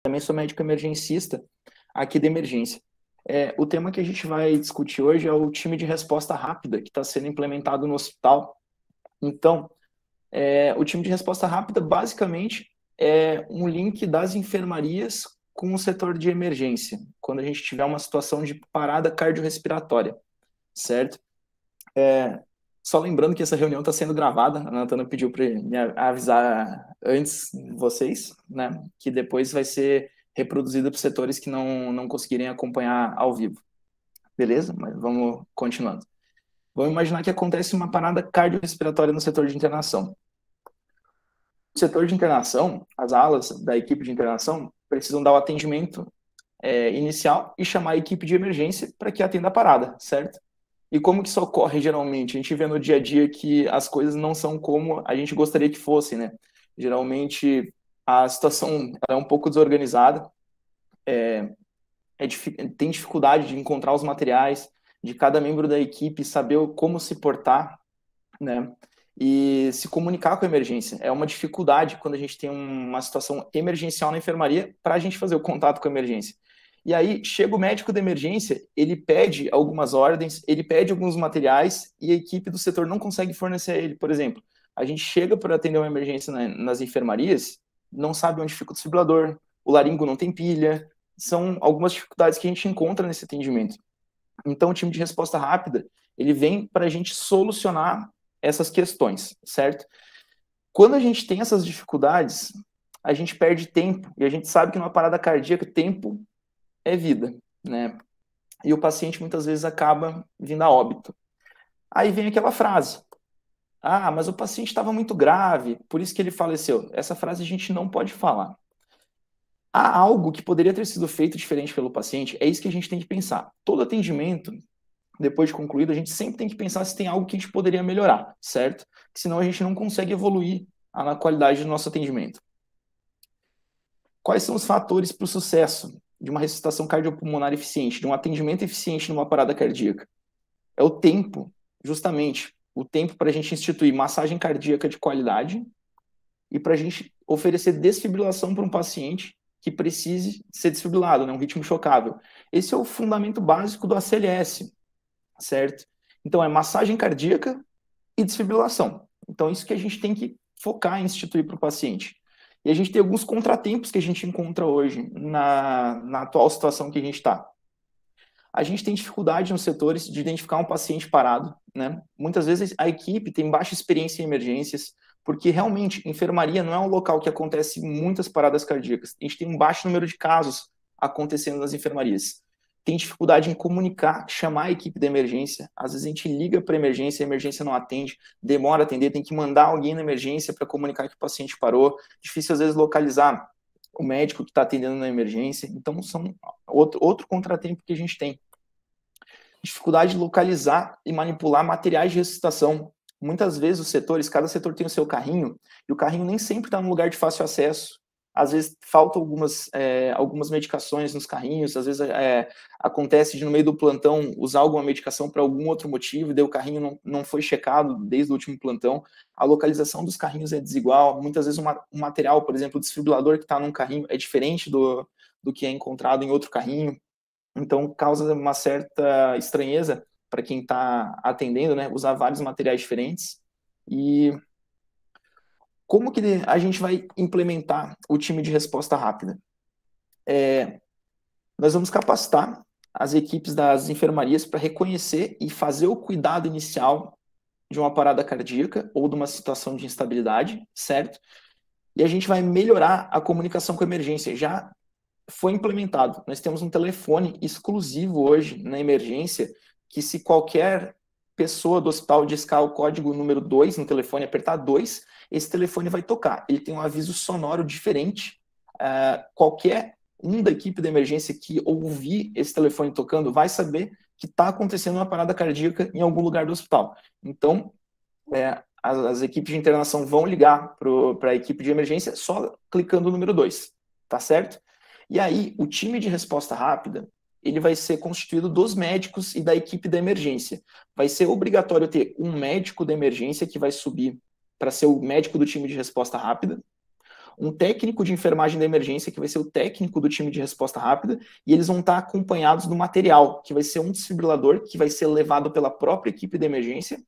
Também sou médico emergencista aqui da emergência. O tema que a gente vai discutir hoje é o time de resposta rápida que está sendo implementado no hospital. Então, o time de resposta rápida basicamente é um link das enfermarias com o setor de emergência, quando a gente tiver uma situação de parada cardiorrespiratória, certo? Só lembrando que essa reunião está sendo gravada, a Natana pediu para me avisar antes de vocês, né, que depois vai ser reproduzida para os setores que não conseguirem acompanhar ao vivo. Beleza? Mas vamos continuando. Vamos imaginar que acontece uma parada cardiorrespiratória no setor de internação. No setor de internação, as alas da equipe de internação precisam dar o atendimento inicial e chamar a equipe de emergência para que atenda a parada, certo? E como que isso ocorre geralmente? A gente vê no dia a dia que as coisas não são como a gente gostaria que fossem, né? Geralmente a situação é um pouco desorganizada, tem dificuldade de encontrar os materiais, de cada membro da equipe saber como se portar, né? E se comunicar com a emergência. É uma dificuldade quando a gente tem uma situação emergencial na enfermaria para a gente fazer o contato com a emergência. E aí chega o médico da emergência, ele pede algumas ordens, ele pede alguns materiais e a equipe do setor não consegue fornecer a ele. Por exemplo, a gente chega para atender uma emergência nas enfermarias, não sabe onde fica o desfibrilador, o laringo não tem pilha, são algumas dificuldades que a gente encontra nesse atendimento. Então, o time de resposta rápida, ele vem para a gente solucionar essas questões, certo? Quando a gente tem essas dificuldades, a gente perde tempo, e a gente sabe que numa parada cardíaca, tempo é vida, né? E o paciente muitas vezes acaba vindo a óbito. Aí vem aquela frase: ah, mas o paciente estava muito grave, por isso que ele faleceu. Essa frase a gente não pode falar. Há algo que poderia ter sido feito diferente pelo paciente, é isso que a gente tem que pensar. Todo atendimento, depois de concluído, a gente sempre tem que pensar se tem algo que a gente poderia melhorar, certo? Senão a gente não consegue evoluir na qualidade do nosso atendimento. Quais são os fatores para o sucesso de uma ressuscitação cardiopulmonar eficiente, de um atendimento eficiente numa parada cardíaca? É o tempo, justamente, o tempo para a gente instituir massagem cardíaca de qualidade e para a gente oferecer desfibrilação para um paciente que precise ser desfibrilado, né, um ritmo chocável. Esse é o fundamento básico do ACLS, certo? Então, é massagem cardíaca e desfibrilação. Então, isso que a gente tem que focar em instituir para o paciente. E a gente tem alguns contratempos que a gente encontra hoje na atual situação que a gente está. A gente tem dificuldade nos setores de identificar um paciente parado, né? Muitas vezes a equipe tem baixa experiência em emergências, porque realmente enfermaria não é um local que acontece muitas paradas cardíacas. A gente tem um baixo número de casos acontecendo nas enfermarias. Tem dificuldade em comunicar, chamar a equipe da emergência. Às vezes a gente liga para a emergência não atende, demora a atender, tem que mandar alguém na emergência para comunicar que o paciente parou. Difícil às vezes localizar o médico que está atendendo na emergência. Então, são outro contratempo que a gente tem. Dificuldade de localizar e manipular materiais de ressuscitação. Muitas vezes os setores, cada setor tem o seu carrinho, e o carrinho nem sempre está num lugar de fácil acesso. Às vezes faltam algumas medicações nos carrinhos, às vezes acontece de no meio do plantão usar alguma medicação para algum outro motivo, e daí o carrinho não foi checado desde o último plantão. A localização dos carrinhos é desigual, muitas vezes um material, por exemplo, o desfibrilador que está num carrinho é diferente do que é encontrado em outro carrinho. Então, causa uma certa estranheza para quem está atendendo, né? Usar vários materiais diferentes. E como que a gente vai implementar o time de resposta rápida? Nós vamos capacitar as equipes das enfermarias para reconhecer e fazer o cuidado inicial de uma parada cardíaca ou de uma situação de instabilidade, certo? E a gente vai melhorar a comunicação com a emergência. Já foi implementado. Nós temos um telefone exclusivo hoje na emergência, que se qualquer pessoa do hospital discar o código número 2 no telefone, apertar 2, esse telefone vai tocar. Ele tem um aviso sonoro diferente. Qualquer um da equipe da emergência que ouvir esse telefone tocando vai saber que está acontecendo uma parada cardíaca em algum lugar do hospital. Então, as equipes de internação vão ligar para a equipe de emergência só clicando no número 2, tá certo? E aí, o time de resposta rápida, ele vai ser constituído dos médicos e da equipe da emergência. Vai ser obrigatório ter um médico da emergência que vai subir para ser o médico do time de resposta rápida, um técnico de enfermagem da emergência, que vai ser o técnico do time de resposta rápida, e eles vão estar acompanhados do material, que vai ser um desfibrilador, que vai ser levado pela própria equipe de emergência,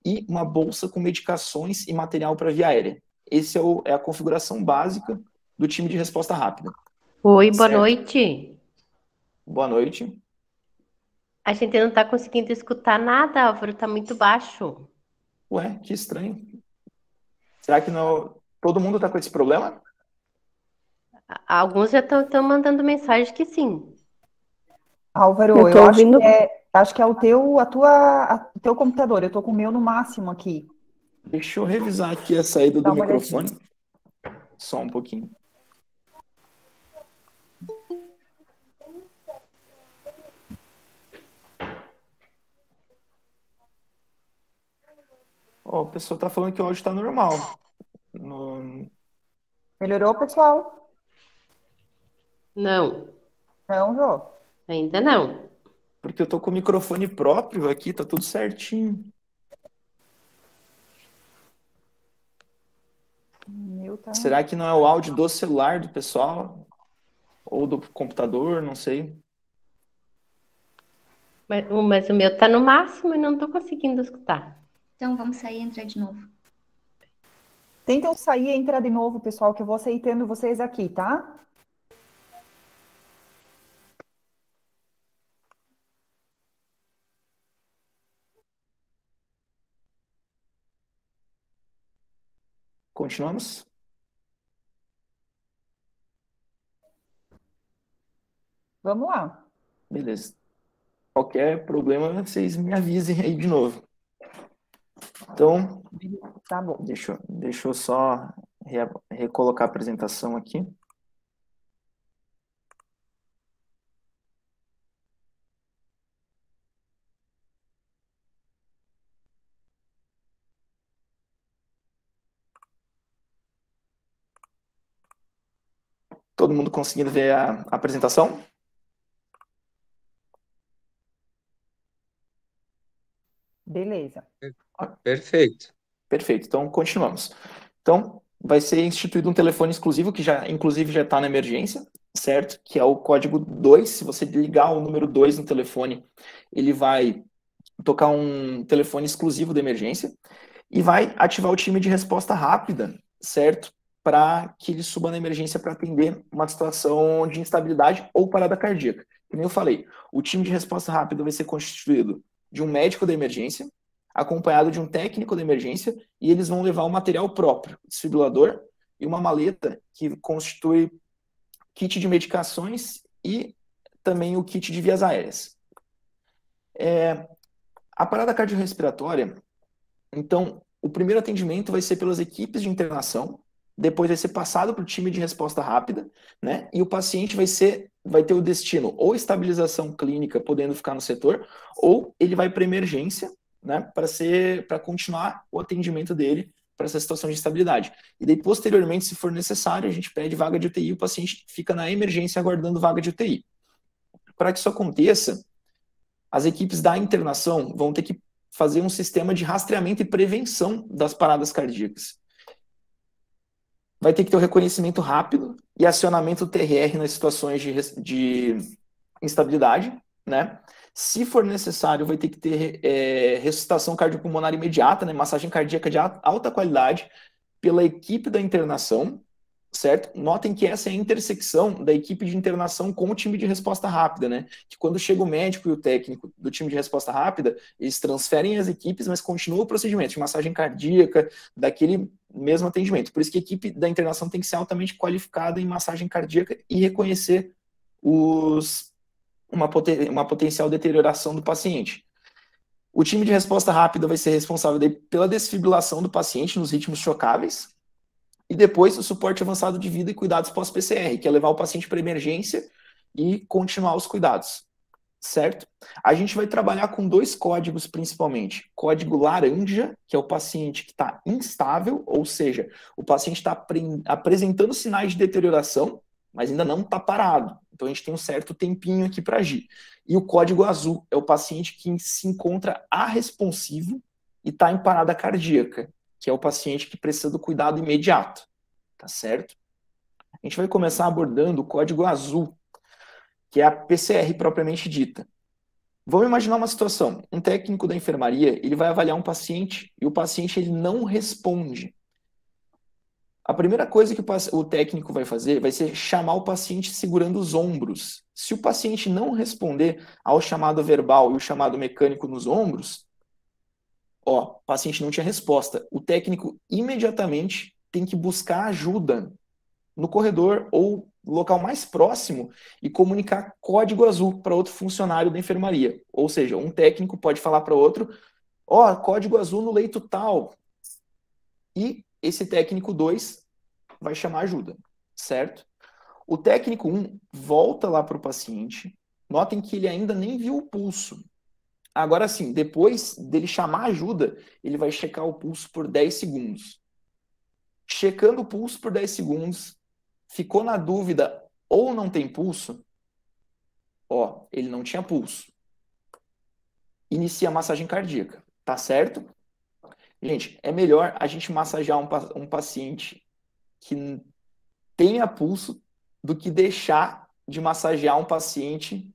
e uma bolsa com medicações e material para via aérea. Esse é a configuração básica do time de resposta rápida. Oi, boa Certo? noite. Boa noite. A gente não está conseguindo escutar nada, Álvaro, está muito baixo. Ué, que estranho. Será que não... todo mundo está com esse problema? Alguns já estão mandando mensagem que sim. Álvaro, Eu tô ouvindo. acho que é o teu computador. Eu tô com o meu no máximo aqui. Deixa eu revisar aqui a saída Dá do uma microfone. Só um pouquinho. Ó, o pessoal tá falando que o áudio tá normal. Melhorou, pessoal? Não, Não, Jô? ainda não. Porque eu tô com o microfone próprio aqui, tá tudo certinho. Meu tá... Será que não é o áudio do celular do pessoal? Ou do computador, não sei. Mas o meu está no máximo e não estou conseguindo escutar. Então vamos sair e entrar de novo. Tentem sair e entrar de novo, pessoal, que eu vou aceitando vocês aqui, tá? Continuamos? Vamos lá. Beleza. Qualquer problema, vocês me avisem aí de novo. Então, Tá bom. deixa eu só recolocar a apresentação aqui. Todo mundo conseguindo ver a apresentação? Beleza. Perfeito. Perfeito. Então, continuamos. Então, vai ser instituído um telefone exclusivo, que já, inclusive, já está na emergência, certo? Que é o código 2. Se você ligar o número 2 no telefone, ele vai tocar um telefone exclusivo da emergência e vai ativar o time de resposta rápida, certo? Para que ele suba na emergência para atender uma situação de instabilidade ou parada cardíaca. Como eu falei, o time de resposta rápida vai ser constituído de um médico da emergência, acompanhado de um técnico da emergência, e eles vão levar o material próprio, desfibrilador e uma maleta que constitui kit de medicações e também o kit de vias aéreas. A parada cardiorrespiratória, então, o primeiro atendimento vai ser pelas equipes de internação, depois vai ser passado para o time de resposta rápida, né? E o paciente vai ter o destino ou estabilização clínica, podendo ficar no setor, ou ele vai para emergência, né? Para continuar o atendimento dele para essa situação de estabilidade. E daí, posteriormente, se for necessário, a gente pede vaga de UTI e o paciente fica na emergência aguardando vaga de UTI. Para que isso aconteça, as equipes da internação vão ter que fazer um sistema de rastreamento e prevenção das paradas cardíacas. Vai ter que ter o reconhecimento rápido e acionamento do TRR nas situações de instabilidade, né? Se for necessário, vai ter que ter ressuscitação cardiopulmonar imediata, né? Massagem cardíaca de alta qualidade pela equipe da internação, certo? Notem que essa é a intersecção da equipe de internação com o time de resposta rápida, né? Que quando chega o médico e o técnico do time de resposta rápida, eles transferem as equipes, mas continua o procedimento de massagem cardíaca, daquele mesmo atendimento. Por isso que a equipe da internação tem que ser altamente qualificada em massagem cardíaca e reconhecer uma potencial deterioração do paciente. O time de resposta rápida vai ser responsável pela desfibrilação do paciente nos ritmos chocáveis, e depois o suporte avançado de vida e cuidados pós-PCR, que é levar o paciente para emergência e continuar os cuidados, certo? A gente vai trabalhar com 2 códigos principalmente. Código laranja, que é o paciente que está instável, ou seja, o paciente está apresentando sinais de deterioração, mas ainda não está parado. Então a gente tem um certo tempinho aqui para agir. E o código azul é o paciente que se encontra arresponsivo e está em parada cardíaca, que é o paciente que precisa do cuidado imediato, tá certo? A gente vai começar abordando o código azul, que é a PCR propriamente dita. Vamos imaginar uma situação. Um técnico da enfermaria, ele vai avaliar um paciente e o paciente ele não responde. A primeira coisa que o técnico vai fazer vai ser chamar o paciente segurando os ombros. Se o paciente não responder ao chamado verbal e o chamado mecânico nos ombros, o paciente não tinha resposta. O técnico imediatamente tem que buscar ajuda no corredor ou local mais próximo e comunicar código azul para outro funcionário da enfermaria. Ou seja, um técnico pode falar para outro, código azul no leito tal. E esse técnico 2 vai chamar ajuda, certo? O técnico 1 volta lá para o paciente, notem que ele ainda nem viu o pulso. Agora sim, depois dele chamar ajuda, ele vai checar o pulso por 10 segundos. Checando o pulso por 10 segundos, ficou na dúvida ou não tem pulso, ele não tinha pulso. Inicia a massagem cardíaca, tá certo? Gente, é melhor a gente massagear um paciente que tenha pulso do que deixar de massagear um paciente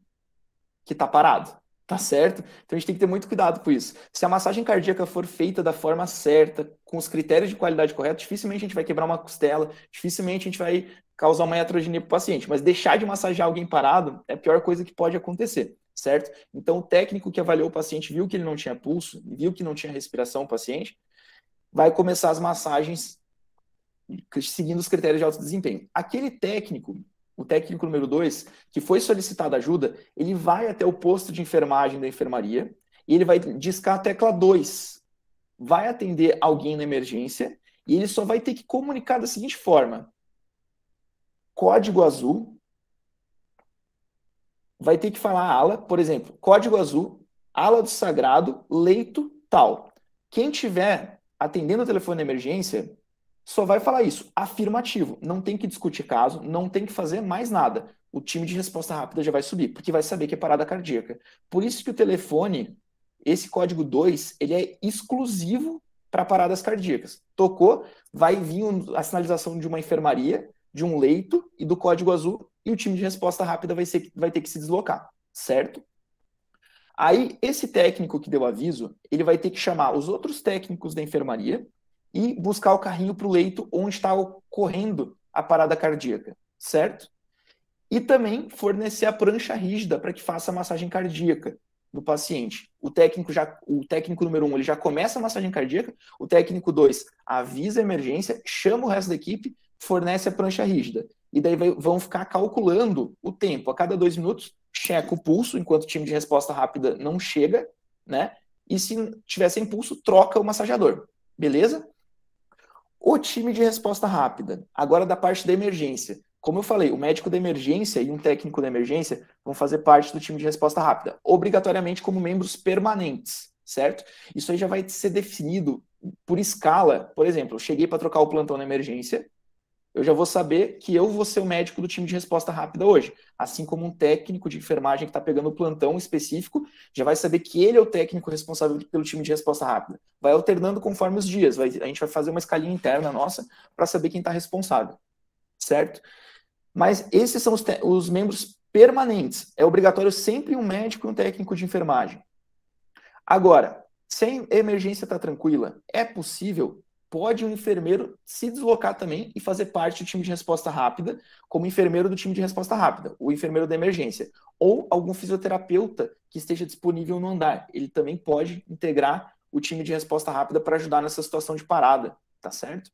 que está parado, tá certo? Então a gente tem que ter muito cuidado com isso. Se a massagem cardíaca for feita da forma certa, com os critérios de qualidade corretos, dificilmente a gente vai quebrar uma costela, dificilmente a gente vai causar uma iatrogenia para o paciente, mas deixar de massagear alguém parado é a pior coisa que pode acontecer, certo? Então o técnico que avaliou o paciente viu que ele não tinha pulso, viu que não tinha respiração o paciente, vai começar as massagens seguindo os critérios de alto desempenho. Aquele técnico, o técnico número 2, que foi solicitado ajuda, ele vai até o posto de enfermagem da enfermaria e ele vai discar a tecla 2. Vai atender alguém na emergência e ele só vai ter que comunicar da seguinte forma: código azul, vai ter que falar a ala, por exemplo, código azul, ala do sagrado, leito tal. Quem tiver atendendo o telefone de emergência só vai falar isso, afirmativo. Não tem que discutir caso, não tem que fazer mais nada. O time de resposta rápida já vai subir, porque vai saber que é parada cardíaca. Por isso que o telefone, esse código 2, ele é exclusivo para paradas cardíacas. Tocou, vai vir a sinalização de uma enfermaria, de um leito e do código azul, e o time de resposta rápida vai ter que se deslocar, certo? Aí, esse técnico que deu aviso, ele vai ter que chamar os outros técnicos da enfermaria e buscar o carrinho para o leito onde está ocorrendo a parada cardíaca, certo? E também fornecer a prancha rígida para que faça a massagem cardíaca no paciente. O técnico número 1, ele já começa a massagem cardíaca, o técnico 2 avisa a emergência, chama o resto da equipe, fornece a prancha rígida. E daí vão ficar calculando o tempo. A cada 2 minutos, checa o pulso, enquanto o time de resposta rápida não chega, né? E se tiver sem pulso, troca o massageador. Beleza? O time de resposta rápida, agora da parte da emergência. Como eu falei, o médico da emergência e um técnico da emergência vão fazer parte do time de resposta rápida, obrigatoriamente como membros permanentes, certo? Isso aí já vai ser definido por escala. Por exemplo, eu cheguei para trocar o plantão na emergência, eu já vou saber que eu vou ser o médico do time de resposta rápida hoje. Assim como um técnico de enfermagem que está pegando o plantão específico, já vai saber que ele é o técnico responsável pelo time de resposta rápida. Vai alternando conforme os dias. A gente vai fazer uma escalinha interna nossa para saber quem está responsável. Certo? Mas esses são os membros permanentes. É obrigatório sempre um médico e um técnico de enfermagem. Agora, se a emergência está tranquila, é possível... Pode o enfermeiro se deslocar também e fazer parte do time de resposta rápida, como enfermeiro do time de resposta rápida, o enfermeiro da emergência. Ou algum fisioterapeuta que esteja disponível no andar. Ele também pode integrar o time de resposta rápida para ajudar nessa situação de parada, tá certo?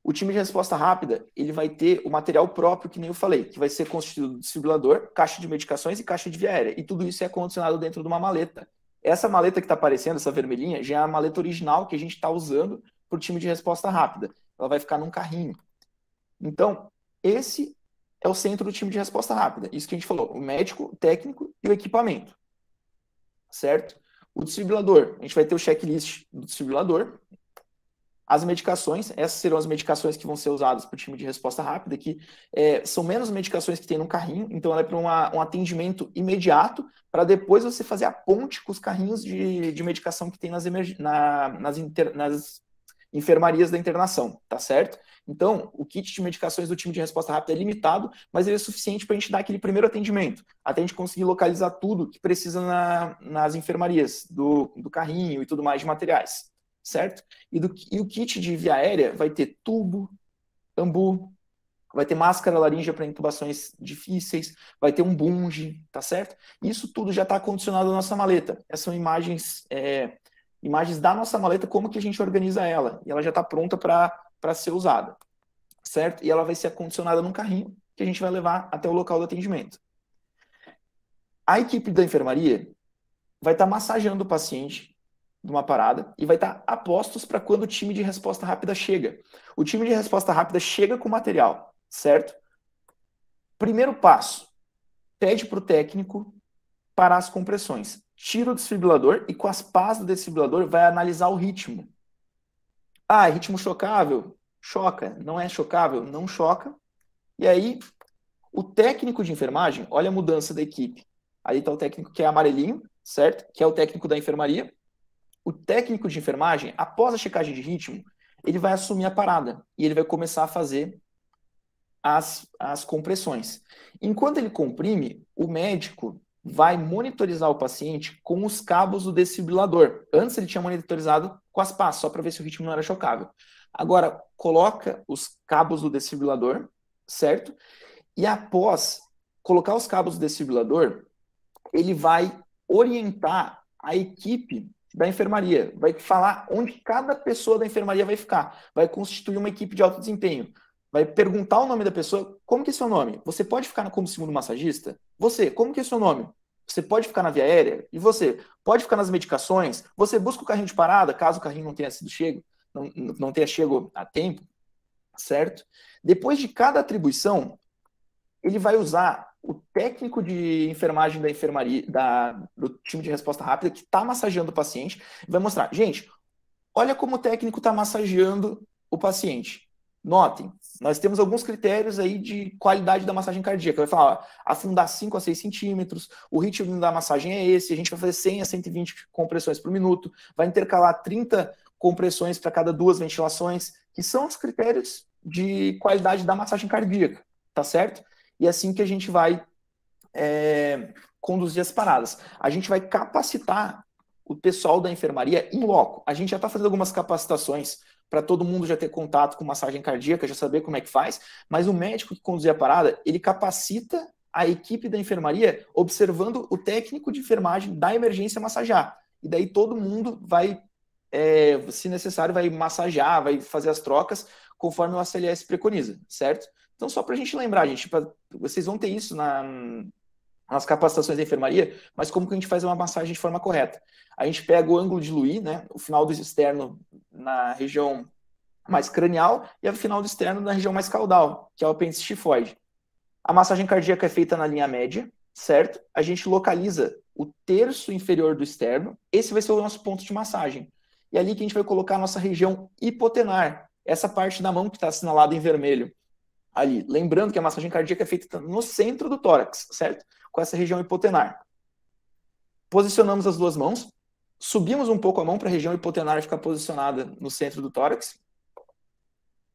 O time de resposta rápida, ele vai ter o material próprio, que nem eu falei, que vai ser constituído de desfibrilador, caixa de medicações e caixa de via aérea. E tudo isso é acondicionado dentro de uma maleta. Essa maleta que está aparecendo, essa vermelhinha, já é a maleta original que a gente está usando para o time de resposta rápida. Ela vai ficar num carrinho. Então, esse é o centro do time de resposta rápida. Isso que a gente falou, o médico, o técnico e o equipamento. Certo? O desfibrilador, a gente vai ter o checklist do desfibrilador. As medicações, essas serão as medicações que vão ser usadas para o time de resposta rápida, que são menos medicações que tem no carrinho, então ela é para um atendimento imediato, para depois você fazer a ponte com os carrinhos de medicação que tem nas enfermarias da internação, tá certo? Então, o kit de medicações do time de resposta rápida é limitado, mas ele é suficiente para a gente dar aquele primeiro atendimento, até a gente conseguir localizar tudo que precisa nas enfermarias, do carrinho e tudo mais de materiais, certo? E o kit de via aérea vai ter tubo, ambu, vai ter máscara laríngea para intubações difíceis, vai ter um bunge, tá certo? Isso tudo já está condicionado na nossa maleta. Essas são imagens da nossa maleta, como que a gente organiza ela. E ela já está pronta para ser usada, certo? E ela vai ser acondicionada num carrinho que a gente vai levar até o local do atendimento. A equipe da enfermaria vai estar massageando o paciente de uma parada e vai estar a postos para quando o time de resposta rápida chega. O time de resposta rápida chega com o material, certo? Primeiro passo, pede para o técnico parar as compressões. Tira o desfibrilador e com as pás do desfibrilador vai analisar o ritmo. Ah, é ritmo chocável? Choca. Não é chocável? Não choca. E aí, o técnico de enfermagem, olha a mudança da equipe. Aí está o técnico que é amarelinho, certo? Que é o técnico da enfermaria. O técnico de enfermagem, após a checagem de ritmo, ele vai assumir a parada e ele vai começar a fazer as compressões. Enquanto ele comprime, o médico vai monitorizar o paciente com os cabos do desfibrilador. Antes ele tinha monitorizado com as pás, só para ver se o ritmo não era chocável. Agora, coloca os cabos do desfibrilador, certo? E após colocar os cabos do desfibrilador, ele vai orientar a equipe da enfermaria, vai falar onde cada pessoa da enfermaria vai ficar, vai constituir uma equipe de alto desempenho, vai perguntar o nome da pessoa, como que é seu nome? Você pode ficar como segundo massagista? Você, como que é seu nome? Você pode ficar na via aérea? E você, pode ficar nas medicações? Você busca o carrinho de parada, caso o carrinho não tenha sido chego, não tenha chego a tempo, certo? Depois de cada atribuição, ele vai usar o técnico de enfermagem da enfermaria, do time de resposta rápida, que está massageando o paciente, e vai mostrar, gente, olha como o técnico está massageando o paciente. Notem, nós temos alguns critérios aí de qualidade da massagem cardíaca. Vai falar, ó, afundar 5 a 6 centímetros, o ritmo da massagem é esse, a gente vai fazer 100 a 120 compressões por minuto, vai intercalar 30 compressões para cada 2 ventilações, que são os critérios de qualidade da massagem cardíaca, tá certo? E é assim que a gente vai conduzir as paradas. A gente vai capacitar o pessoal da enfermaria em loco. A gente já está fazendo algumas capacitações para todo mundo já ter contato com massagem cardíaca, já saber como é que faz, mas o médico que conduzir a parada, ele capacita a equipe da enfermaria observando o técnico de enfermagem da emergência massagear. E daí todo mundo vai, se necessário, vai massagear, vai fazer as trocas conforme o ACLS preconiza, certo? Então, só para a gente lembrar, gente, vocês vão ter isso nas capacitações da enfermaria, mas como que a gente faz uma massagem de forma correta? A gente pega o ângulo de Louis, né, o final do externo na região mais cranial e o final do externo na região mais caudal, que é o apêndice tifoide. A massagem cardíaca é feita na linha média, certo? A gente localiza o terço inferior do externo, esse vai ser o nosso ponto de massagem. E é ali que a gente vai colocar a nossa região hipotenar, essa parte da mão que está assinalada em vermelho. Ali, lembrando que a massagem cardíaca é feita no centro do tórax, certo? Com essa região hipotenar. Posicionamos as duas mãos, subimos um pouco a mão para a região hipotenar ficar posicionada no centro do tórax.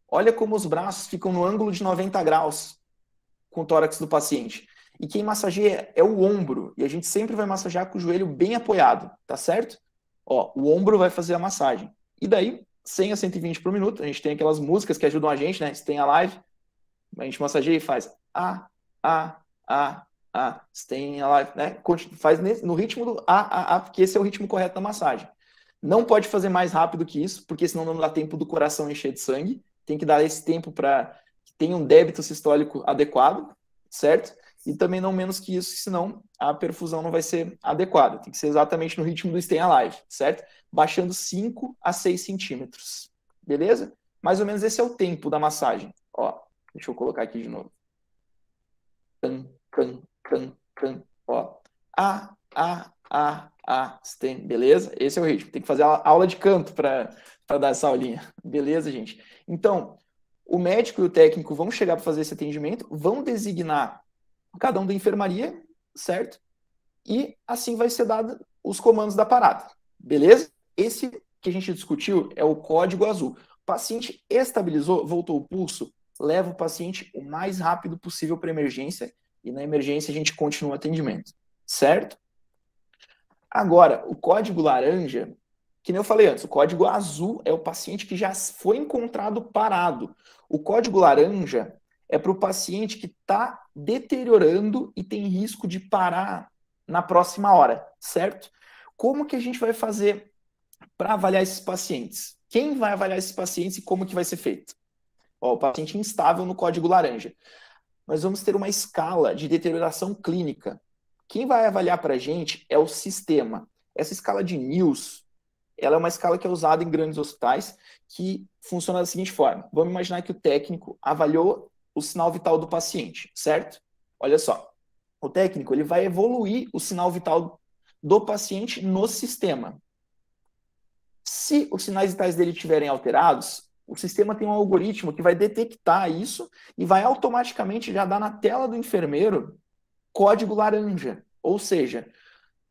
Olha como os braços ficam no ângulo de 90 graus com o tórax do paciente. E quem massageia é o ombro, e a gente sempre vai massagear com o joelho bem apoiado, tá certo? Ó, o ombro vai fazer a massagem. E daí, 100 a 120 por minuto, a gente tem aquelas músicas que ajudam a gente, né? Stay Alive. A gente massageia e faz staying alive, né? Faz no ritmo do porque esse é o ritmo correto da massagem. Não pode fazer mais rápido que isso, porque senão não dá tempo do coração encher de sangue. Tem que dar esse tempo para que tenha um débito sistólico adequado, certo? E também não menos que isso, senão a perfusão não vai ser adequada. Tem que ser exatamente no ritmo do stay alive, certo? Baixando 5 a 6 centímetros. Beleza? Mais ou menos esse é o tempo da massagem. Ó. Deixa eu colocar aqui de novo. Ó. Stem. Beleza? Esse é o ritmo. Tem que fazer a aula de canto para dar essa aulinha. Beleza, gente? Então, o médico e o técnico vão chegar para fazer esse atendimento, vão designar cada um da enfermaria, certo? E assim vai ser dado os comandos da parada. Beleza? Esse que a gente discutiu é o código azul. Paciente estabilizou, voltou o pulso, leva o paciente o mais rápido possível para a emergência, e na emergência a gente continua o atendimento, certo? Agora, o código laranja, que nem eu falei antes, o código azul é o paciente que já foi encontrado parado. O código laranja é para o paciente que está deteriorando e tem risco de parar na próxima hora, certo? Como que a gente vai fazer para avaliar esses pacientes? Quem vai avaliar esses pacientes e como que vai ser feito? Ó, o paciente instável no código laranja. Nós vamos ter uma escala de deterioração clínica. Quem vai avaliar para a gente é o sistema. Essa escala de Mills, ela é uma escala que é usada em grandes hospitais, que funciona da seguinte forma. Vamos imaginar que o técnico avaliou o sinal vital do paciente, certo? Olha só, o técnico ele vai evoluir o sinal vital do paciente no sistema. Se os sinais vitais dele estiverem alterados, o sistema tem um algoritmo que vai detectar isso e vai automaticamente já dar na tela do enfermeiro código laranja. Ou seja,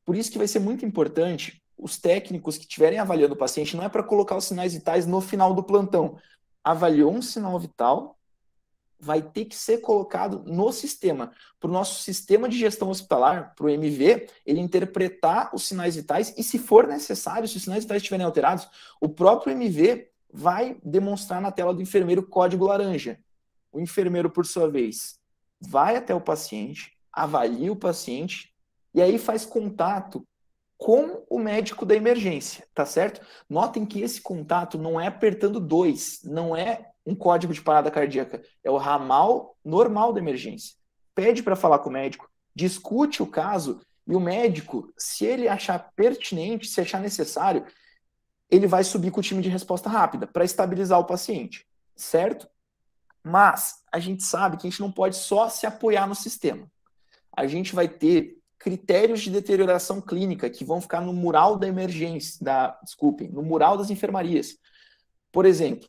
por isso que vai ser muito importante os técnicos que estiverem avaliando o paciente, não é para colocar os sinais vitais no final do plantão. Avaliou um sinal vital, vai ter que ser colocado no sistema, para o nosso sistema de gestão hospitalar, para o MV, ele interpretar os sinais vitais e, se for necessário, se os sinais vitais estiverem alterados, o próprio MV vai demonstrar na tela do enfermeiro código laranja. O enfermeiro, por sua vez, vai até o paciente, avalia o paciente e aí faz contato com o médico da emergência, tá certo? Notem que esse contato não é apertando 2, não é um código de parada cardíaca, é o ramal normal da emergência. Pede para falar com o médico, discute o caso e o médico, se ele achar pertinente, se achar necessário, ele vai subir com o time de resposta rápida para estabilizar o paciente, certo? Mas a gente sabe que a gente não pode só se apoiar no sistema. A gente vai ter critérios de deterioração clínica que vão ficar no mural da emergência, no mural das enfermarias. Por exemplo,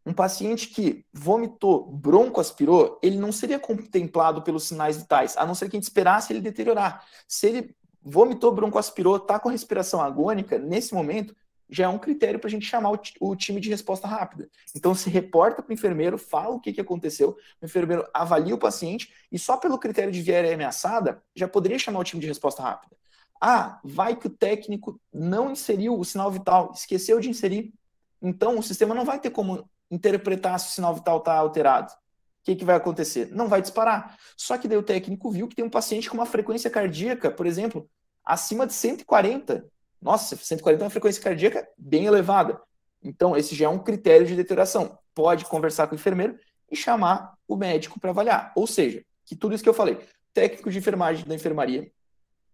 um paciente que vomitou, broncoaspirou, ele não seria contemplado pelos sinais vitais, a não ser que a gente esperasse ele deteriorar. Se ele vomitou, broncoaspirou, está com respiração agônica, nesse momento, já é um critério para a gente chamar o time de resposta rápida. Então, se reporta para o enfermeiro, fala o que aconteceu, o enfermeiro avalia o paciente e só pelo critério de viária ameaçada, já poderia chamar o time de resposta rápida. Ah, vai que o técnico não inseriu o sinal vital, esqueceu de inserir. Então, o sistema não vai ter como interpretar se o sinal vital está alterado. O que vai acontecer? Não vai disparar. Só que daí o técnico viu que tem um paciente com uma frequência cardíaca, por exemplo, acima de 140. Nossa, 140 é uma frequência cardíaca bem elevada. Então, esse já é um critério de deterioração. Pode conversar com o enfermeiro e chamar o médico para avaliar. Ou seja, que tudo isso que eu falei, técnico de enfermagem da enfermaria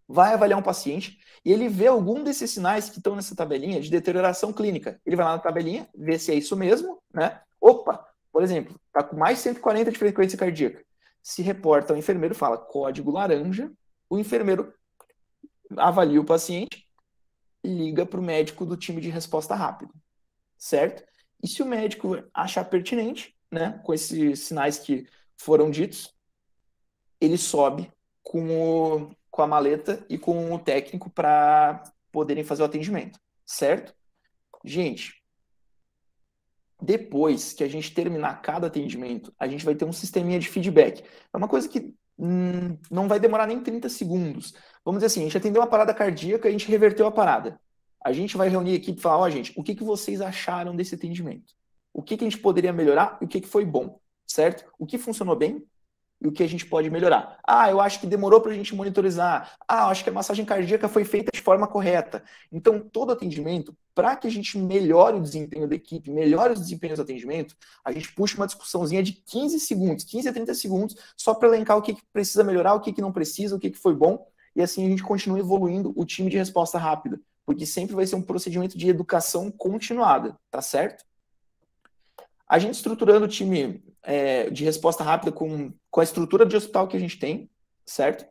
vai avaliar um paciente e ele vê algum desses sinais que estão nessa tabelinha de deterioração clínica. Ele vai lá na tabelinha, vê se é isso mesmo, né? Opa, por exemplo, está com mais 140 de frequência cardíaca. Se reporta ao enfermeiro, fala código laranja, o enfermeiro avalia o paciente, liga para o médico do time de resposta rápida, certo? E se o médico achar pertinente, né, com esses sinais que foram ditos, ele sobe com a maleta e com o técnico para poderem fazer o atendimento, certo? Gente, depois que a gente terminar cada atendimento, a gente vai ter um sisteminha de feedback. É uma coisa que não vai demorar nem 30 segundos. Vamos dizer assim, a gente atendeu uma parada cardíaca, a gente reverteu a parada. A gente vai reunir aqui e falar, ó, gente, o que vocês acharam desse atendimento? O que a gente poderia melhorar e o que foi bom, certo? O que funcionou bem e o que a gente pode melhorar. Ah, eu acho que demorou para a gente monitorizar. Ah, eu acho que a massagem cardíaca foi feita de forma correta. Então, todo atendimento, para que a gente melhore o desempenho da equipe, melhore os desempenhos do atendimento, a gente puxa uma discussãozinha de 15 segundos, 15 a 30 segundos, só para elencar o que precisa melhorar, o que não precisa, o que foi bom, e assim a gente continua evoluindo o time de resposta rápida, porque sempre vai ser um procedimento de educação continuada, tá certo? A gente estruturando o time de resposta rápida com a estrutura de hospital que a gente tem, certo?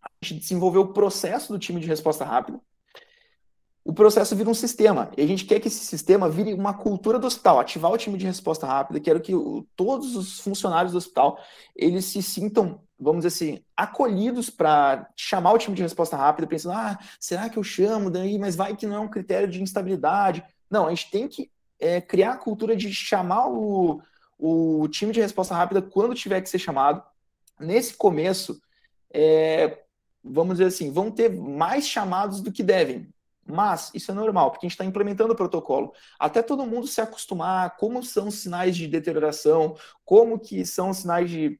A gente desenvolveu o processo do time de resposta rápida. O processo vira um sistema, e a gente quer que esse sistema vire uma cultura do hospital, ativar o time de resposta rápida, quero que todos os funcionários do hospital, eles se sintam, vamos dizer assim, acolhidos para chamar o time de resposta rápida, pensando, será que eu chamo daí, mas vai que não é um critério de instabilidade. Não, a gente tem que criar a cultura de chamar o time de resposta rápida quando tiver que ser chamado. Nesse começo, vamos dizer assim, vão ter mais chamados do que devem. Mas isso é normal, porque a gente está implementando o protocolo. Até todo mundo se acostumar, como são os sinais de deterioração, como que são os sinais de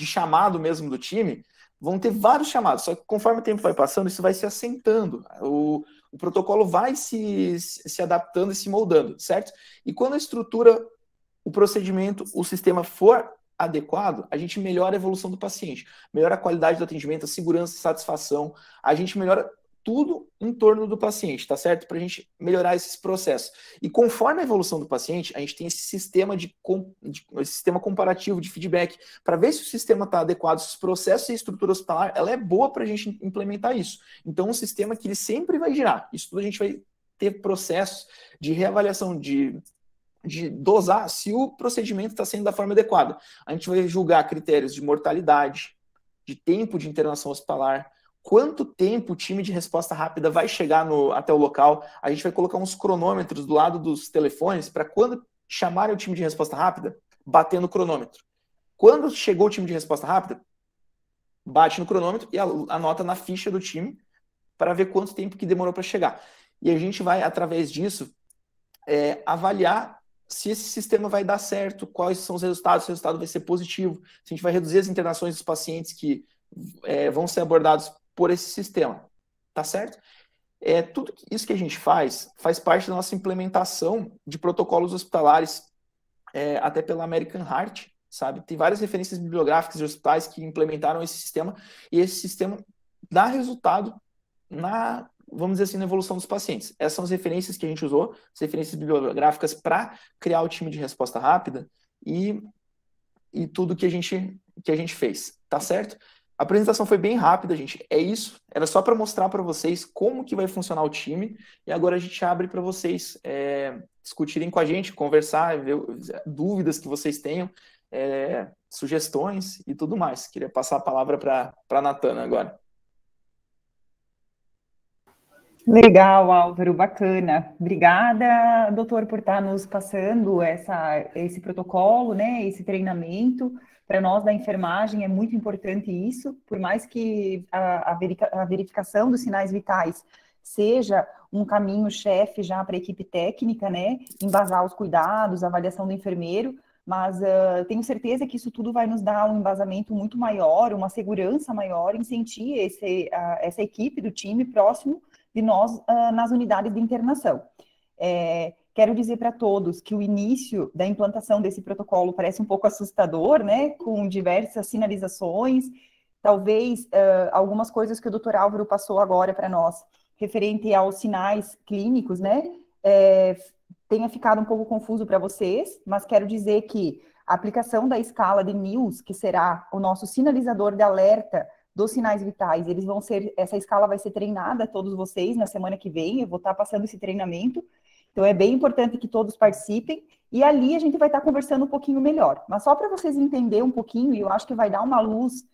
chamado mesmo do time, vão ter vários chamados. Só que conforme o tempo vai passando, isso vai se assentando. O protocolo vai se adaptando e se moldando, certo? E quando a estrutura, o procedimento, o sistema for adequado, a gente melhora a evolução do paciente, melhora a qualidade do atendimento, a segurança, a satisfação, a gente melhora tudo em torno do paciente, tá certo? Para a gente melhorar esses processos. E conforme a evolução do paciente, a gente tem esse sistema esse sistema comparativo de feedback, para ver se o sistema está adequado, se os processos e a estrutura hospitalar, ela é boa para a gente implementar isso. Então, um sistema que ele sempre vai girar. Isso tudo a gente vai ter processos de reavaliação, de dosar se o procedimento está sendo da forma adequada. A gente vai julgar critérios de mortalidade, de tempo de internação hospitalar, quanto tempo o time de resposta rápida vai chegar até o local. A gente vai colocar uns cronômetros do lado dos telefones para quando chamarem o time de resposta rápida, bater no cronômetro. Quando chegou o time de resposta rápida, bate no cronômetro e anota na ficha do time para ver quanto tempo que demorou para chegar. E a gente vai, através disso, avaliar se esse sistema vai dar certo, quais são os resultados, se o resultado vai ser positivo, se a gente vai reduzir as internações dos pacientes que vão ser abordados por esse sistema, tá certo? Tudo isso que a gente faz parte da nossa implementação de protocolos hospitalares, até pela American Heart, sabe? Tem várias referências bibliográficas de hospitais que implementaram esse sistema, e esse sistema dá resultado vamos dizer assim, na evolução dos pacientes. Essas são as referências que a gente usou, as referências bibliográficas para criar o time de resposta rápida e tudo que a gente fez, tá certo? A apresentação foi bem rápida, gente. É isso. Era só para mostrar para vocês como que vai funcionar o time. E agora a gente abre para vocês discutirem com a gente, conversar, ver dúvidas que vocês tenham, sugestões e tudo mais. Queria passar a palavra para a Natana agora. Legal, Álvaro, bacana. Obrigada, doutor, por estar nos passando esse protocolo, né, esse treinamento. Para nós da enfermagem é muito importante isso, por mais que a verificação dos sinais vitais seja um caminho-chefe já para a equipe técnica, né, embasar os cuidados, a avaliação do enfermeiro, mas tenho certeza que isso tudo vai nos dar um embasamento muito maior, uma segurança maior em sentir essa equipe do time próximo de nós nas unidades de internação. Quero dizer para todos que o início da implantação desse protocolo parece um pouco assustador, né, com diversas sinalizações, talvez algumas coisas que o doutor Álvaro passou agora para nós, referente aos sinais clínicos, né, tenha ficado um pouco confuso para vocês, mas quero dizer que a aplicação da escala de NILS, que será o nosso sinalizador de alerta dos sinais vitais, essa escala vai ser treinada a todos vocês na semana que vem, eu vou estar passando esse treinamento, então é bem importante que todos participem, e ali a gente vai estar conversando um pouquinho melhor, mas só para vocês entenderem um pouquinho, e eu acho que vai dar uma luz,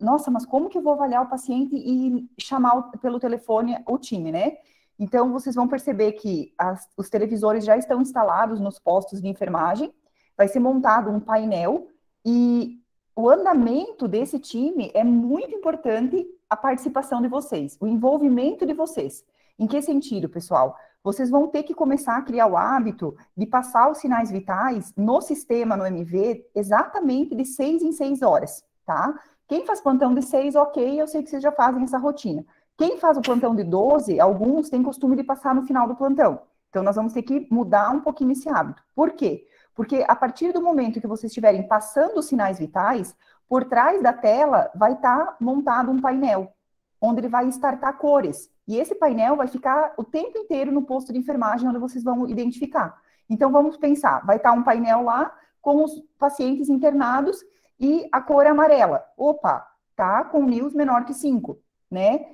nossa, mas como que eu vou avaliar o paciente e chamar pelo telefone o time, né? Então vocês vão perceber que os televisores já estão instalados nos postos de enfermagem, vai ser montado um painel, e o andamento desse time é muito importante a participação de vocês, o envolvimento de vocês. Em que sentido, pessoal? Vocês vão ter que começar a criar o hábito de passar os sinais vitais no sistema, no MV, exatamente de 6 em 6 horas, tá? Quem faz plantão de 6, ok, eu sei que vocês já fazem essa rotina. Quem faz o plantão de 12, alguns têm costume de passar no final do plantão. Então, nós vamos ter que mudar um pouquinho esse hábito. Por quê? Porque a partir do momento que vocês estiverem passando os sinais vitais, por trás da tela vai estar montado um painel, onde ele vai startar cores. E esse painel vai ficar o tempo inteiro no posto de enfermagem, onde vocês vão identificar. Então, vamos pensar, vai estar um painel lá com os pacientes internados e a cor amarela. Opa, tá com NILS menor que 5, né?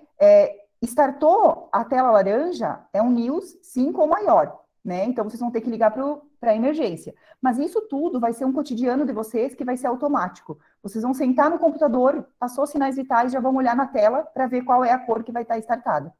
Startou a tela laranja, é um NILS 5 ou maior, né? Então, vocês vão ter que ligar para a emergência. Mas isso tudo vai ser um cotidiano de vocês que vai ser automático. Vocês vão sentar no computador, passou os sinais vitais, já vão olhar na tela para ver qual é a cor que vai estar startada.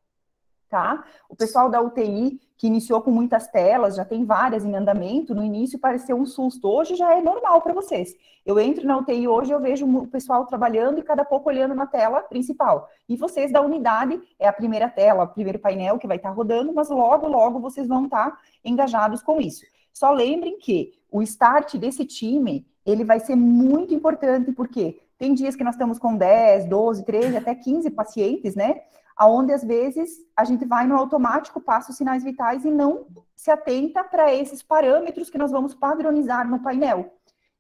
tá? O pessoal da UTI, que iniciou com muitas telas, já tem várias em andamento, no início pareceu um susto, hoje já é normal para vocês. Eu entro na UTI hoje, eu vejo o pessoal trabalhando e cada pouco olhando na tela principal. E vocês da unidade, é a primeira tela, o primeiro painel que vai estar rodando, mas logo, logo vocês vão estar engajados com isso. Só lembrem que o start desse time, ele vai ser muito importante, porque tem dias que nós estamos com 10, 12, 13, até 15 pacientes, né? Onde, às vezes, a gente vai no automático, passa os sinais vitais e não se atenta para esses parâmetros que nós vamos padronizar no painel.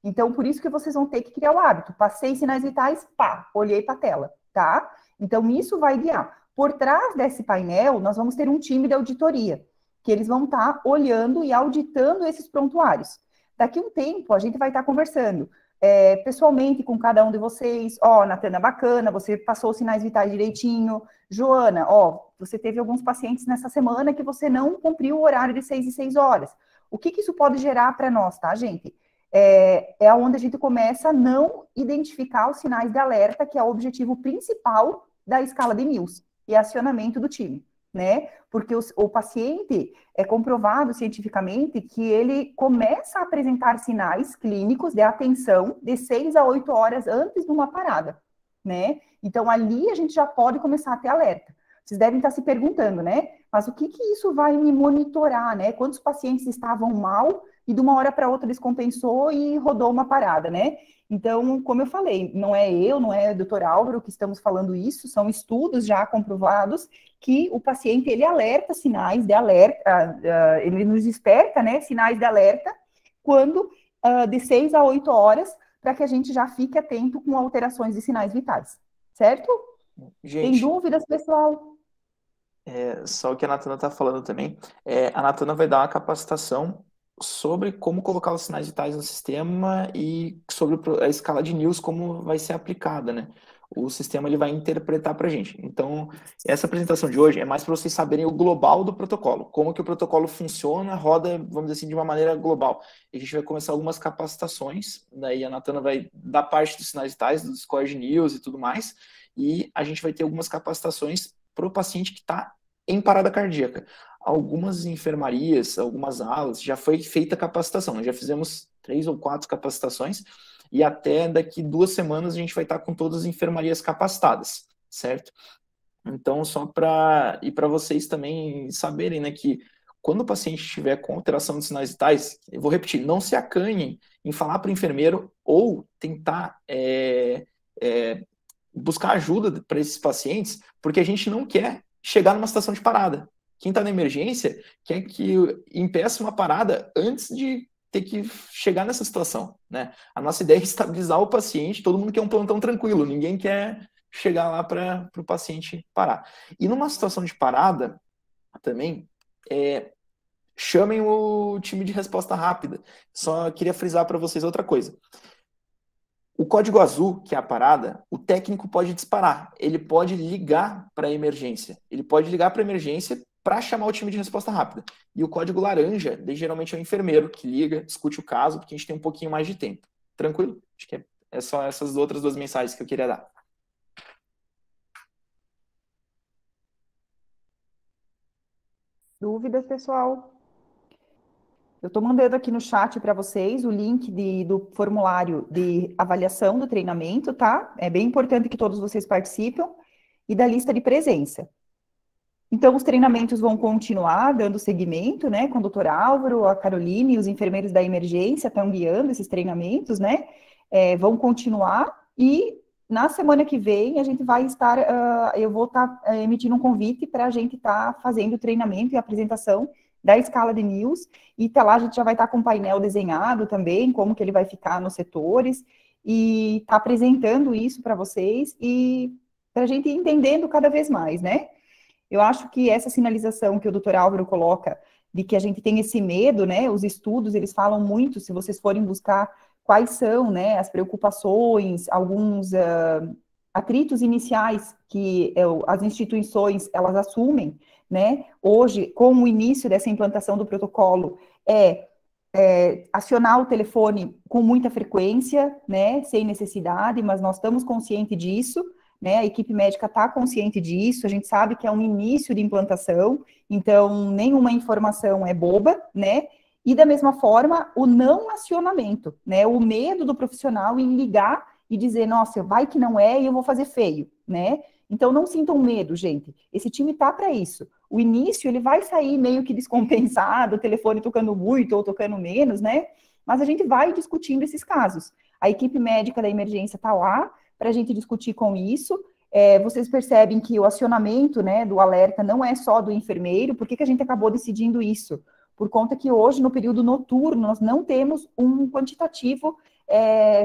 Então, por isso que vocês vão ter que criar o hábito. Passei sinais vitais, pá, olhei para a tela, tá? Então, isso vai guiar. Por trás desse painel, nós vamos ter um time de auditoria, que eles vão estar olhando e auditando esses prontuários. Daqui a um tempo, a gente vai estar conversando pessoalmente com cada um de vocês. Ó, Natana, bacana, você passou os sinais vitais direitinho. Joana, ó, você teve alguns pacientes nessa semana que você não cumpriu o horário de 6 e 6 horas. O que isso pode gerar para nós, tá, gente? É onde a gente começa a não identificar os sinais de alerta, que é o objetivo principal da escala de Mills, e acionamento do time, né? Porque o paciente é comprovado cientificamente que ele começa a apresentar sinais clínicos de atenção de 6 a 8 horas antes de uma parada, né? Então, ali a gente já pode começar a ter alerta. Vocês devem estar se perguntando, né? Mas o que isso vai me monitorar, né? Quantos pacientes estavam mal e de uma hora para outra descompensou e rodou uma parada, né? Então, como eu falei, não é eu, não é o Dr. Álvaro que estamos falando isso, são estudos já comprovados que o paciente, ele alerta sinais de alerta, ele nos desperta, né, sinais de alerta, quando de 6 a 8 horas, para que a gente já fique atento com alterações de sinais vitais, certo? Gente, Tem dúvidas, pessoal? Só o que a Natana está falando também, a Natana vai dar uma capacitação sobre como colocar os sinais vitais no sistema e sobre a escala de News, como vai ser aplicada, né? O sistema ele vai interpretar para a gente. Então, essa apresentação de hoje é mais para vocês saberem o global do protocolo, como que o protocolo funciona, roda, vamos dizer assim, de uma maneira global. E a gente vai começar algumas capacitações, daí a Natana vai dar parte dos sinais vitais, dos score de News e tudo mais, e a gente vai ter algumas capacitações para o paciente que está em parada cardíaca. Algumas enfermarias, algumas alas, já foi feita capacitação. Nós já fizemos 3 ou 4 capacitações e até daqui 2 semanas a gente vai estar com todas as enfermarias capacitadas, certo? Então, só para vocês também saberem, né, que quando o paciente estiver com alteração de sinais vitais, eu vou repetir, não se acanhem em falar para o enfermeiro ou tentar buscar ajuda para esses pacientes, porque a gente não quer chegar numa situação de parada. Quem está na emergência quer que impeça uma parada antes de ter que chegar nessa situação, né? A nossa ideia é estabilizar o paciente, todo mundo quer um plantão tranquilo, ninguém quer chegar lá para o paciente parar. E numa situação de parada, também, chamem o time de resposta rápida. Só queria frisar para vocês outra coisa. O código azul, que é a parada, o técnico pode disparar, ele pode ligar para a emergência, para chamar o time de resposta rápida. E o código laranja, geralmente é o enfermeiro que liga, discute o caso, porque a gente tem um pouquinho mais de tempo. Tranquilo? Acho que é só essas outras 2 mensagens que eu queria dar. Dúvidas, pessoal? Eu estou mandando aqui no chat para vocês o link do formulário de avaliação do treinamento, tá? É bem importante que todos vocês participem, e da lista de presença. Então, os treinamentos vão continuar dando seguimento, né, com o Dr. Álvaro, a Caroline e os enfermeiros da emergência estão guiando esses treinamentos, né, vão continuar, e na semana que vem a gente vai estar, eu vou estar emitindo um convite para a gente estar fazendo o treinamento e apresentação da escala de News, e até lá a gente já vai estar com um painel desenhado também, como que ele vai ficar nos setores, e tá apresentando isso para vocês, e para a gente ir entendendo cada vez mais, né. Eu acho que essa sinalização que o Dr. Álvaro coloca, de que a gente tem esse medo, né, os estudos, eles falam muito, se vocês forem buscar quais são, né, as preocupações, alguns atritos iniciais que as instituições, elas assumem, né, hoje, com o início dessa implantação do protocolo, acionar o telefone com muita frequência, né, sem necessidade, mas nós estamos conscientes disso, né? A equipe médica está consciente disso, a gente sabe que é um início de implantação, então nenhuma informação é boba, né? E da mesma forma, o não acionamento, né? O medo do profissional em ligar e dizer, nossa, vai que não é e eu vou fazer feio, né? Então não sintam medo, gente. Esse time tá para isso. O início ele vai sair meio que descompensado, o telefone tocando muito ou tocando menos, né? Mas a gente vai discutindo esses casos. A equipe médica da emergência está lá para a gente discutir com isso. Vocês percebem que o acionamento, né, do alerta não é só do enfermeiro. Por que a gente acabou decidindo isso? Por conta que hoje, no período noturno, nós não temos um quantitativo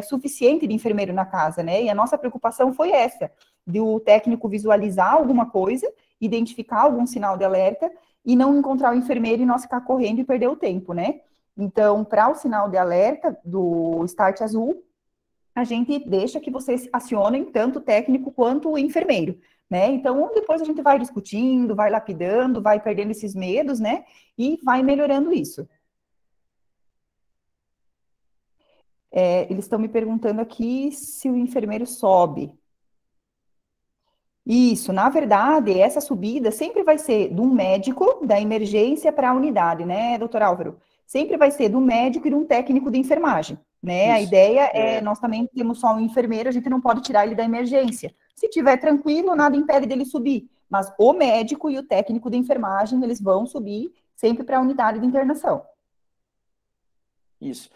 suficiente de enfermeiro na casa, né? E a nossa preocupação foi essa, de o técnico visualizar alguma coisa, identificar algum sinal de alerta e não encontrar o enfermeiro e nós ficar correndo e perder o tempo, né? Então, para o sinal de alerta do Start Azul, a gente deixa que vocês acionem tanto o técnico quanto o enfermeiro, né? Então, depois a gente vai discutindo, vai lapidando, vai perdendo esses medos, né? E vai melhorando isso. Eles estão me perguntando aqui se o enfermeiro sobe. Isso, na verdade, essa subida sempre vai ser de um médico da emergência para a unidade, né, doutor Álvaro? Sempre vai ser do médico e de um técnico de enfermagem, né? A Isso. ideia nós também temos só um enfermeiro, a gente não pode tirar ele da emergência. Se tiver tranquilo, nada impede dele subir, mas o médico e o técnico de enfermagem, eles vão subir sempre para a unidade de internação. Isso.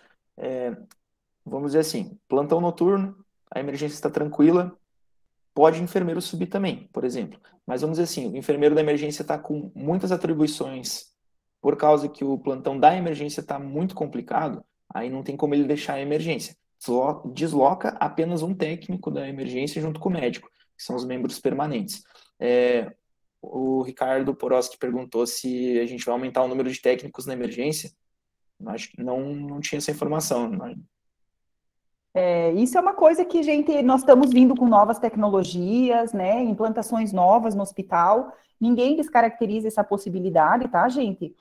Vamos dizer assim, plantão noturno, a emergência está tranquila, pode o enfermeiro subir também, por exemplo. Mas vamos dizer assim, o enfermeiro da emergência está com muitas atribuições por causa que o plantão da emergência está muito complicado, aí não tem como ele deixar a emergência. Desloca apenas um técnico da emergência junto com o médico, que são os membros permanentes. O Ricardo Poroski perguntou se a gente vai aumentar o número de técnicos na emergência. Não tinha essa informação. Isso é uma coisa que, gente, nós estamos vindo com novas tecnologias, né, implantações novas no hospital, ninguém descaracteriza essa possibilidade, tá, gente?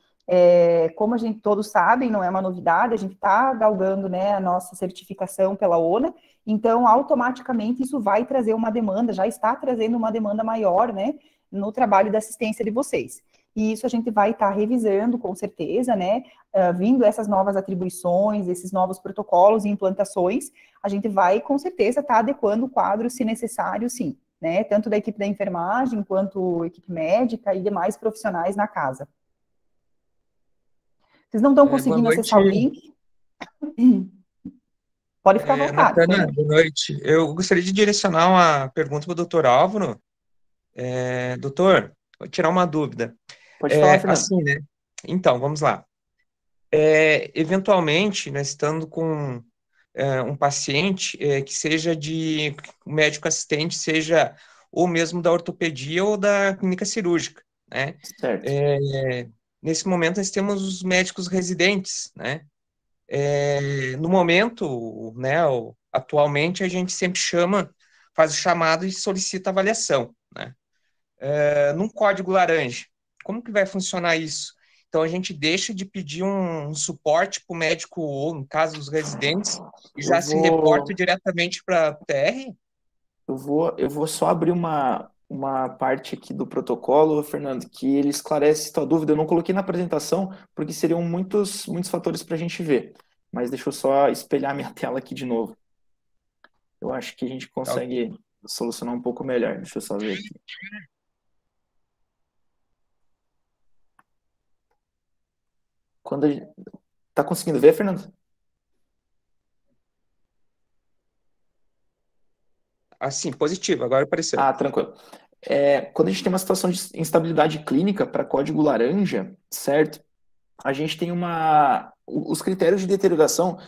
Como a gente todos sabem, não é uma novidade, a gente está galgando, né, a nossa certificação pela ONA, então, automaticamente, isso vai trazer uma demanda, já está trazendo uma demanda maior, né, no trabalho da assistência de vocês. E isso a gente vai estar revisando, com certeza, né, vindo essas novas atribuições, esses novos protocolos e implantações, a gente vai, com certeza, estar adequando o quadro, se necessário, sim, né, tanto da equipe da enfermagem, quanto equipe médica e demais profissionais na casa. Vocês não estão conseguindo acessar o link? Pode ficar à vontade. Natana, boa noite. Eu gostaria de direcionar uma pergunta para o doutor Álvaro. Doutor, vou tirar uma dúvida. Pode falar, Fernando. Assim, né? Então, vamos lá. Eventualmente, nós estando com um paciente que seja de um médico assistente, seja ou mesmo da ortopedia ou da clínica cirúrgica, né? Certo. Nesse momento, nós temos os médicos residentes, né? No momento, né, atualmente, a gente sempre faz o chamado e solicita avaliação, né? Num código laranja, como que vai funcionar isso? Então, a gente deixa de pedir um suporte para o médico, ou, no caso, os residentes, e já se reporta diretamente para a TR? Eu vou só abrir uma parte aqui do protocolo, Fernando, que ele esclarece tua dúvida. Eu não coloquei na apresentação, porque seriam muitos fatores para a gente ver. Mas deixa eu só espelhar minha tela aqui de novo. Eu acho que a gente consegue solucionar um pouco melhor. Deixa eu só ver aqui. Tá conseguindo ver, Fernando? Assim, positivo, agora apareceu. Tranquilo. Quando a gente tem uma situação de instabilidade clínica para código laranja, certo? A gente tem os critérios de deterioração,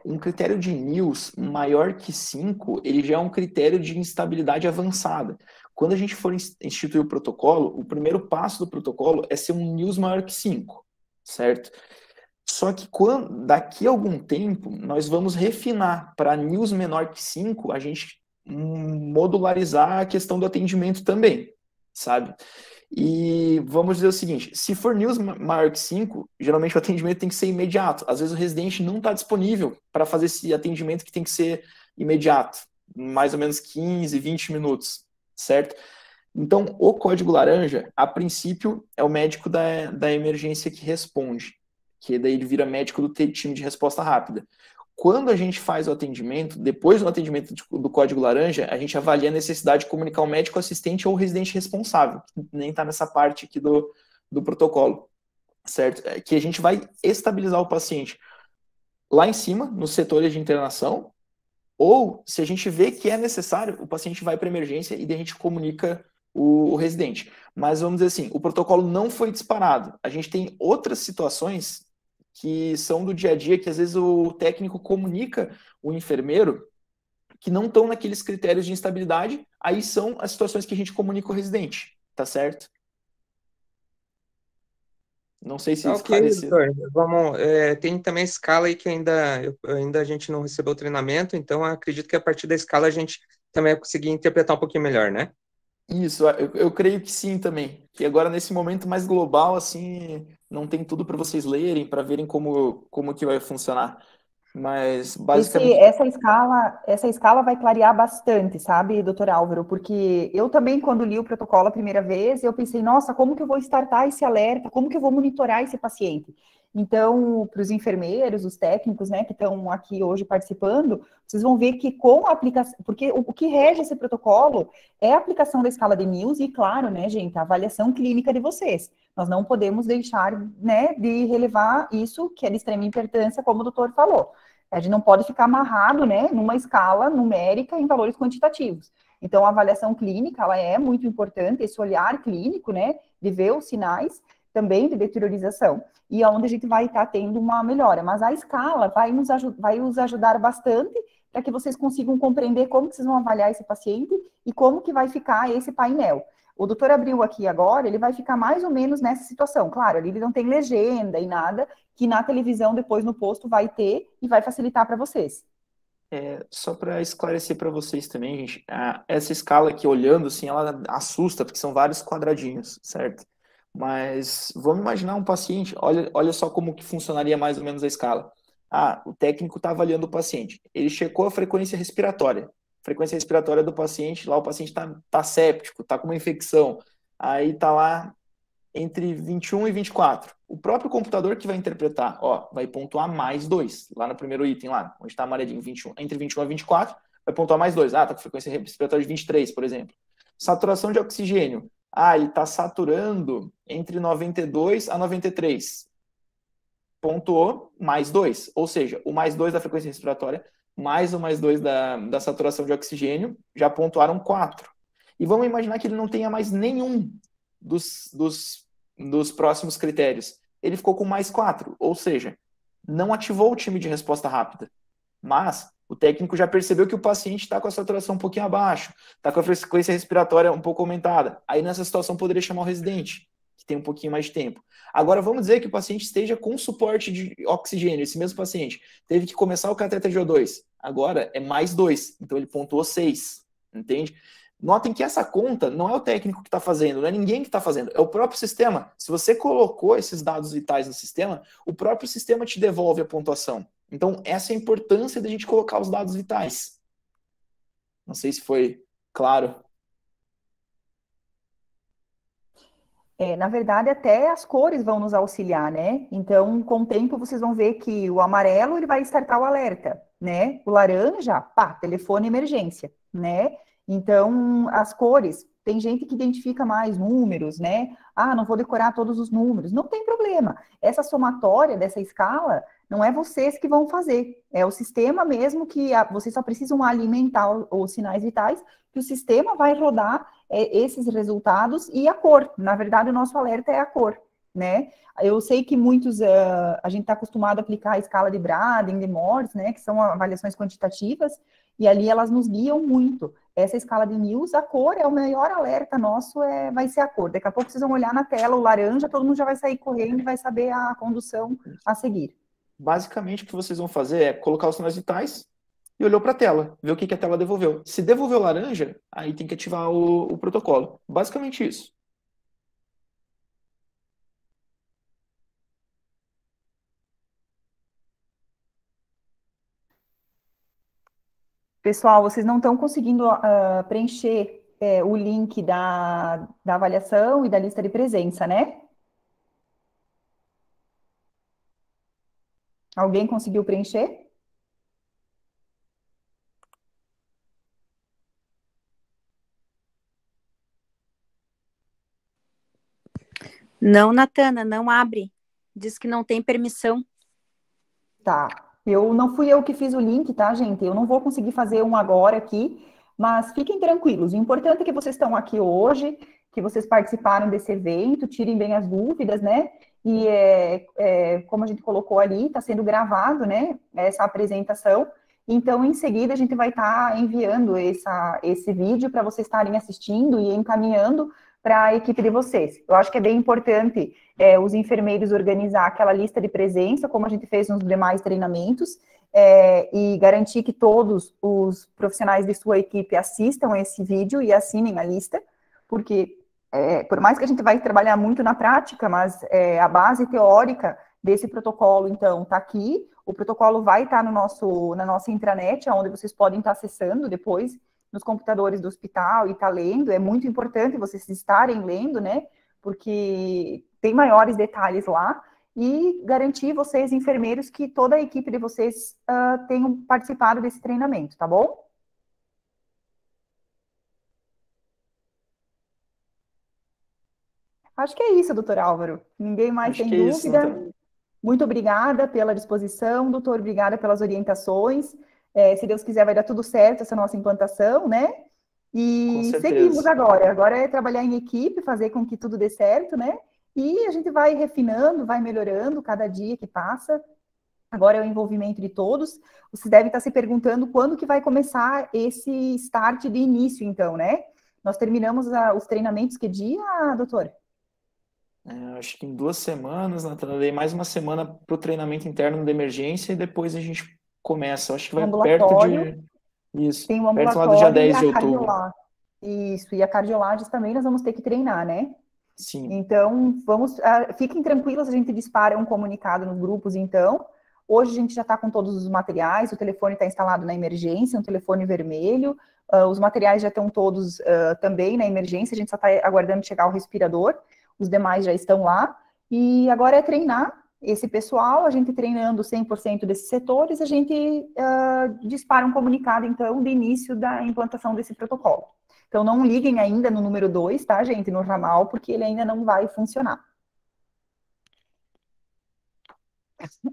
um critério de NIOS maior que 5, ele já é um critério de instabilidade avançada. Quando a gente for instituir o protocolo, o primeiro passo do protocolo é ser um NIOS maior que 5, certo? Só que daqui a algum tempo, nós vamos refinar para NIOS menor que 5, a gente modularizar a questão do atendimento também, sabe? E vamos dizer o seguinte, se for NIOS maior que 5, geralmente o atendimento tem que ser imediato. Às vezes o residente não está disponível para fazer esse atendimento que tem que ser imediato, mais ou menos 15, 20 minutos, certo? Então, o código laranja, a princípio, é o médico da emergência que responde, que daí ele vira médico do time de resposta rápida. Quando a gente faz o atendimento, depois do atendimento do código laranja, a gente avalia a necessidade de comunicar o médico assistente ou o residente responsável, que nem está nessa parte aqui do protocolo, certo? Que a gente vai estabilizar o paciente lá em cima, nos setores de internação, ou, se a gente vê que é necessário, o paciente vai para emergência e daí a gente comunica o residente. Mas vamos dizer assim, o protocolo não foi disparado. A gente tem outras situações que são do dia a dia, que às vezes o técnico comunica o enfermeiro que não estão naqueles critérios de instabilidade, aí são as situações que a gente comunica o residente, tá certo? Não sei se Tá ok, esclareceu. doutor. Vamos, tem também a escala aí que ainda a gente não recebeu o treinamento, então acredito que a partir da escala a gente também vai conseguir interpretar um pouquinho melhor, né? Isso, eu creio que sim também. E agora, nesse momento mais global, assim, não tem tudo para vocês lerem, para verem como que vai funcionar. Mas, basicamente, Essa escala vai clarear bastante, sabe, doutor Álvaro? Porque eu também, quando li o protocolo a primeira vez, eu pensei, nossa, como que eu vou startar esse alerta? Como que eu vou monitorar esse paciente? Então, para os enfermeiros, os técnicos, né, que estão aqui hoje participando, vocês vão ver que com a aplicação, porque o que rege esse protocolo é a aplicação da escala de Mills e, claro, né, gente, a avaliação clínica de vocês. Nós não podemos deixar, né, de relevar isso, que é de extrema importância, como o doutor falou. A gente não pode ficar amarrado, né, numa escala numérica em valores quantitativos. Então, a avaliação clínica, ela é muito importante, esse olhar clínico, né, de ver os sinais também de deteriorização, e é onde a gente vai estar tendo uma melhora. Mas a escala vai nos ajudar bastante para que vocês consigam compreender como que vocês vão avaliar esse paciente e como que vai ficar esse painel. O doutor abriu aqui agora, ele vai ficar mais ou menos nessa situação. Claro, ali ele não tem legenda e nada, que na televisão, depois no posto, vai ter e vai facilitar para vocês. só para esclarecer para vocês também, gente, essa escala aqui, olhando assim, ela assusta, porque são vários quadradinhos, certo? Mas vamos imaginar um paciente, olha só como que funcionaria mais ou menos a escala. O técnico está avaliando o paciente. Ele checou a frequência respiratória. A frequência respiratória do paciente, lá o paciente tá séptico, está com uma infecção. Aí tá lá entre 21 e 24. O próprio computador que vai interpretar, vai pontuar mais 2, lá no primeiro item, lá, onde está amarelinho, 21, entre 21 e 24, vai pontuar mais 2. Tá com frequência respiratória de 23, por exemplo. Saturação de oxigênio. Ele está saturando entre 92 a 93. Pontuou mais 2. Ou seja, o mais 2 da frequência respiratória, mais o mais 2 da saturação de oxigênio, já pontuaram 4. E vamos imaginar que ele não tenha mais nenhum dos próximos critérios. Ele ficou com mais 4, ou seja, não ativou o time de resposta rápida. Mas o técnico já percebeu que o paciente está com a saturação um pouquinho abaixo, está com a frequência respiratória um pouco aumentada. Aí nessa situação poderia chamar o residente, que tem um pouquinho mais de tempo. Agora vamos dizer que o paciente esteja com suporte de oxigênio, esse mesmo paciente teve que começar o cateter de O2. Agora é mais 2, então ele pontuou 6, entende? Notem que essa conta não é o técnico que está fazendo, não é ninguém que está fazendo, é o próprio sistema. Se você colocou esses dados vitais no sistema, o próprio sistema te devolve a pontuação. Então, essa é a importância da gente colocar os dados vitais. Não sei se foi claro. Na verdade, até as cores vão nos auxiliar, né? Então, com o tempo, vocês vão ver que o amarelo, ele vai startar o alerta, né? O laranja, telefone emergência, né? Então, as cores, tem gente que identifica mais números, né? Não vou decorar todos os números. Não tem problema. Essa somatória dessa escala, não é vocês que vão fazer. É o sistema mesmo que vocês só precisam alimentar os sinais vitais, que o sistema vai rodar esses resultados e a cor. Na verdade, o nosso alerta é a cor, né? Eu sei que muitos, a gente está acostumado a aplicar a escala de Braden, de Morse, né, que são avaliações quantitativas, e ali elas nos guiam muito. Essa escala de Mills, a cor é o maior alerta nosso, vai ser a cor. Daqui a pouco vocês vão olhar na tela, o laranja, todo mundo já vai sair correndo e vai saber a condução a seguir. Basicamente, o que vocês vão fazer é colocar os sinais vitais e olhou para a tela, ver o que a tela devolveu. Se devolveu laranja, aí tem que ativar o protocolo. Basicamente isso. Pessoal, vocês não estão conseguindo preencher o link da avaliação e da lista de presença, né? Alguém conseguiu preencher? Não, Natana, não abre. Diz que não tem permissão. Tá. Não fui eu que fiz o link, tá, gente? Eu não vou conseguir fazer um agora aqui, mas fiquem tranquilos. O importante é que vocês estão aqui hoje, que vocês participaram desse evento, tirem bem as dúvidas, né? E como a gente colocou ali, está sendo gravado, né? Essa apresentação. Então, em seguida, a gente vai estar enviando esse vídeo para vocês estarem assistindo e encaminhando para a equipe de vocês. Eu acho que é bem importante os enfermeiros organizar aquela lista de presença, como a gente fez nos demais treinamentos, e garantir que todos os profissionais de sua equipe assistam esse vídeo e assinem a lista, porque por mais que a gente vai trabalhar muito na prática, mas a base teórica desse protocolo, então, está aqui. O protocolo vai estar na nossa intranet, onde vocês podem estar acessando depois, nos computadores do hospital e tá lendo. É muito importante vocês estarem lendo, né? Porque tem maiores detalhes lá, e garantir vocês, enfermeiros, que toda a equipe de vocês tenham participado desse treinamento, tá bom? Acho que é isso, doutor Álvaro. Ninguém mais tem dúvida. Isso, muito obrigada pela disposição, doutor, obrigada pelas orientações. Se Deus quiser, vai dar tudo certo essa nossa implantação, né? E seguimos agora. Agora é trabalhar em equipe, fazer com que tudo dê certo, né? E a gente vai refinando, vai melhorando cada dia que passa. Agora é o envolvimento de todos. Vocês devem estar se perguntando quando que vai começar esse start de início, então, né? Nós terminamos os treinamentos que dia, doutor? Acho que em 2 semanas, Natana, dei mais uma semana para o treinamento interno da emergência e depois a gente começa. Acho que vai perto de... Isso, tem um perto lá do dia 10 de outubro. Isso, e a cardiolagens também nós vamos ter que treinar, né? Sim. Então, fiquem tranquilos, a gente dispara um comunicado nos grupos, então. Hoje a gente já está com todos os materiais, o telefone está instalado na emergência, um telefone vermelho, os materiais já estão todos também na emergência, a gente só está aguardando chegar o respirador, os demais já estão lá, e agora é treinar esse pessoal, a gente treinando 100% desses setores, a gente dispara um comunicado, então, de início da implantação desse protocolo. Então, não liguem ainda no número 2, tá, gente, no ramal, porque ele ainda não vai funcionar.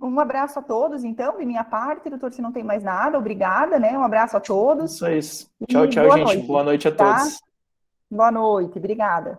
Um abraço a todos, então, de minha parte, doutor, se não tem mais nada, obrigada, né? Um abraço a todos. Isso. Tchau, gente. Noite, boa noite a tá? todos. Boa noite, obrigada.